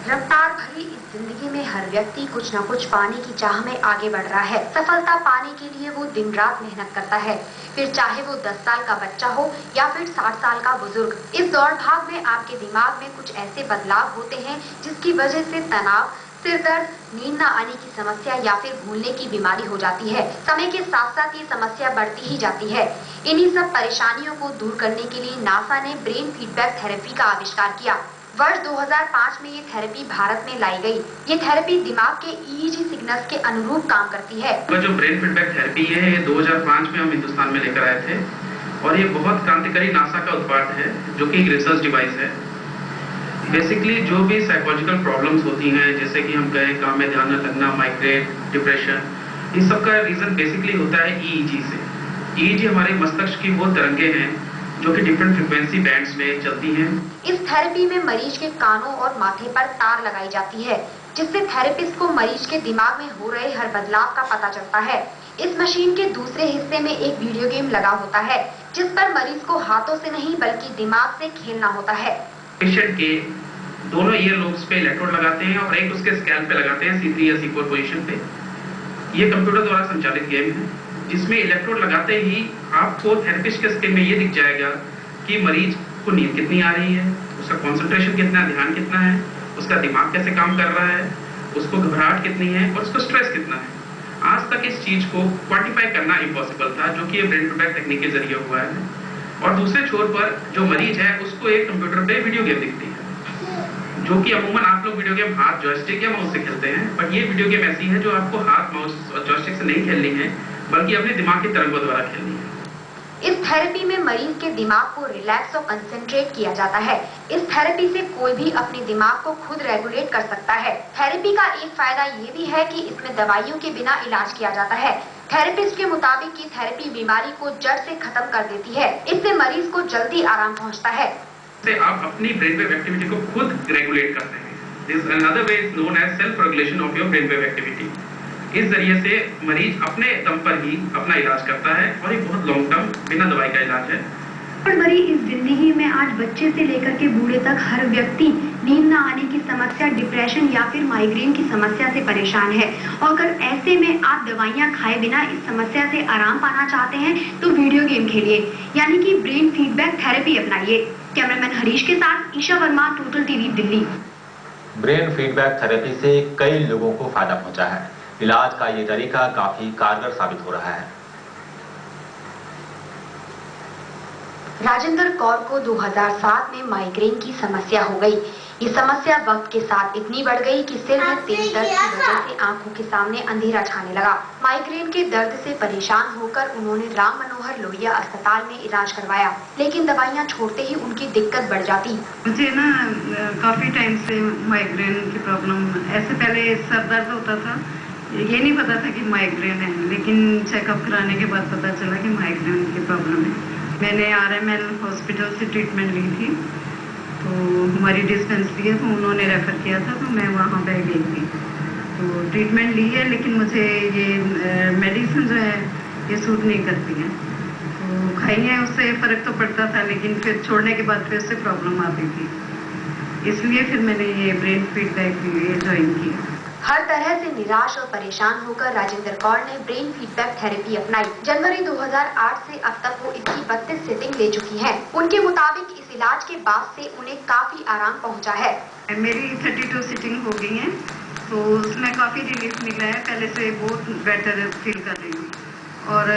रफ्तार भरी इस जिंदगी में हर व्यक्ति कुछ न कुछ पाने की चाह में आगे बढ़ रहा है। सफलता पाने के लिए वो दिन रात मेहनत करता है, फिर चाहे वो 10 साल का बच्चा हो या फिर 60 साल का बुजुर्ग। इस दौड़ भाग में आपके दिमाग में कुछ ऐसे बदलाव होते हैं जिसकी वजह से तनाव, सिर दर्द, नींद न आने की समस्या या फिर भूलने की बीमारी हो जाती है। समय के साथ साथ ये समस्या बढ़ती ही जाती है। इन्हीं सब परेशानियों को दूर करने के लिए नासा ने ब्रेन फीडबैक थेरेपी का आविष्कार किया। वर्ष 2005 में ये थेरेपी भारत में लाई गई। ये थेरेपी दिमाग के ईईजी सिग्नल्स के अनुरूप काम करती है। जो ब्रेन फीडबैक थेरेपी है, ये 2005 में हम हिंदुस्तान में लेकर आए थे और ये बहुत क्रांतिकारी नासा का उत्पाद है, जो कि एक रिसर्च डिवाइस है। बेसिकली जो भी साइकोलॉजिकल प्रॉब्लम्स होती हैं, जैसे कि हम कहें काम में ध्यान न लगना, माइग्रेन, डिप्रेशन, इन सब का रीजन बेसिकली होता है ईईजी से। ईईजी हमारे मस्तिष्क की वो तरंगे हैं जो कि डिफरेंट फ्रीक्वेंसी बैंड्स में चलती हैं। इस थेरेपी में मरीज के कानों और माथे पर तार लगाई जाती है, जिससे थेरेपिस्ट को मरीज के दिमाग में हो रहे हर बदलाव का पता चलता है। इस मशीन के दूसरे हिस्से में एक वीडियो गेम लगा होता है, जिस पर मरीज को हाथों से नहीं बल्कि दिमाग से खेलना होता है। पेशेंट के दोनों ईयर लोब्स पे इलेक्ट्रोड लगाते हैं और एक उसके स्कैल्प पे लगाते हैं, C3 या C4 पोजीशन पे। ये कंप्यूटर द्वारा संचालित गेम है, जिसमें इलेक्ट्रोड लगाते ही आपको थेरेपिस्ट के स्क्रीन में ये दिख जाएगा कि मरीज को नींद कितनी आ रही है, उसका कंसंट्रेशन कितना है, ध्यान कितना है, उसका दिमाग कैसे काम कर रहा है, उसको घबराहट कितनी है और उसको स्ट्रेस कितना है। आज तक इस चीज को क्वांटिफाई करना इम्पॉसिबल था, जो कि ये ब्रेन फीडबैक टेक्निक के जरिए हुआ है। और दूसरे छोर पर जो मरीज है उसको एक कंप्यूटर पे वीडियो गेम दिखती है, जो कि अमूमन आप लोग वीडियो गेम हाथ, जॉयस्टिक या माउस से खेलते हैं, पर ये वीडियो गेम ऐसी है जो आपको हाथ, माउस और जॉयस्टिक से नहीं खेलनी है, बल्कि अपने दिमाग की तरंगों द्वारा खेलनी है। इस थेरेपी में मरीज के दिमाग को रिलैक्स और कंसंट्रेट किया जाता है। इस थेरेपी से कोई भी अपने दिमाग को खुद रेगुलेट कर सकता है। थेरेपी का एक फायदा ये भी है कि इसमें दवाइयों के बिना इलाज किया जाता है। थेरेपिस्ट के मुताबिक ये थेरेपी बीमारी को जड़ से खत्म कर देती है। इससे मरीज को जल्दी आराम पहुँचता है। आप अपनी ब्रेन वेव एक्टिविटी को खुद रेगुलेट करते हैं। This another way is known as self regulation of your brain wave activity. इस जरिए से मरीज अपने दम पर ही अपना इलाज करता है और ये बहुत लॉन्ग टर्म बिना दवाई का इलाज है। बड़ी इस जिंदगी में आज बच्चे से लेकर के बूढ़े तक हर व्यक्ति नींद न आने की समस्या, डिप्रेशन या फिर माइग्रेन की समस्या से परेशान है। और अगर ऐसे में आप दवाइयां खाए बिना इस समस्या से आराम पाना चाहते हैं तो वीडियो गेम खेलिए, यानी कि ब्रेन फीडबैक थेरेपी अपनाइए। कैमरामैन हरीश के साथ Isha Varma, total TV Delhi. Brain feedback therapy से कई लोगों को फायदा पहुंचा है। इलाज का ये तरीका काफी कारगर साबित हो रहा है। राजेंद्र कौर को 2007 में माइग्रेन की समस्या हो गई। ये समस्या वक्त के साथ इतनी बढ़ गई कि सिर में तेज दर्द की वजह से आंखों के सामने अंधेरा छाने लगा। माइग्रेन के दर्द से परेशान होकर उन्होंने राम मनोहर लोहिया अस्पताल में इलाज करवाया, लेकिन दवाइयां छोड़ते ही उनकी दिक्कत बढ़ जाती। मुझे ना काफी टाइम से माइग्रेन की प्रॉब्लम, ऐसे पहले सर दर्द होता था, ये नहीं पता था कि माइग्रेन है, लेकिन चेकअप कराने के बाद पता चला कि माइग्रेन की प्रॉब्लम है। मैंने RML हॉस्पिटल से ट्रीटमेंट ली थी, तो हमारी डिस्पेंसरी है, तो उन्होंने रेफ़र किया था, तो मैं वहाँ पे गई थी, तो ट्रीटमेंट ली है। लेकिन मुझे ये मेडिसिन जो है ये सूट नहीं करती हैं, तो खाई है, उससे फ़र्क तो पड़ता था, लेकिन फिर छोड़ने के बाद फिर उससे प्रॉब्लम आती थी। इसलिए फिर मैंने ये ब्रेन फीडबैक ज्वाइन किया। हर तरह से निराश और परेशान होकर राजेंद्र कौर ने ब्रेन फीडबैक थेरेपी अपनाई। जनवरी 2008 से अब तक वो इसकी 32 सिटिंग ले चुकी हैं। उनके मुताबिक इस इलाज के बाद से उन्हें काफी आराम पहुंचा है। मेरी 32 सिटिंग हो गई हैं, तो उसमें काफी रिलीफ मिला है। पहले से बहुत बेटर फील कर रही हूँ और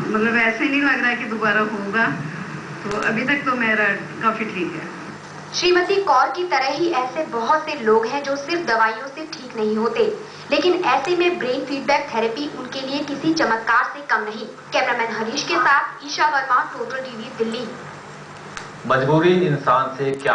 मतलब ऐसे नहीं लग रहा है कि दोबारा होगा, तो अभी तक तो मेरा काफी ठीक है। श्रीमती कौर की तरह ही ऐसे बहुत से लोग हैं जो सिर्फ दवाइयों से ठीक नहीं होते, लेकिन ऐसे में ब्रेन फीडबैक थेरेपी उनके लिए किसी चमत्कार से कम नहीं। कैमरामैन हरीश के साथ ईशा वर्मा, टोटल टीवी दिल्ली। मजबूरी इंसान से क्या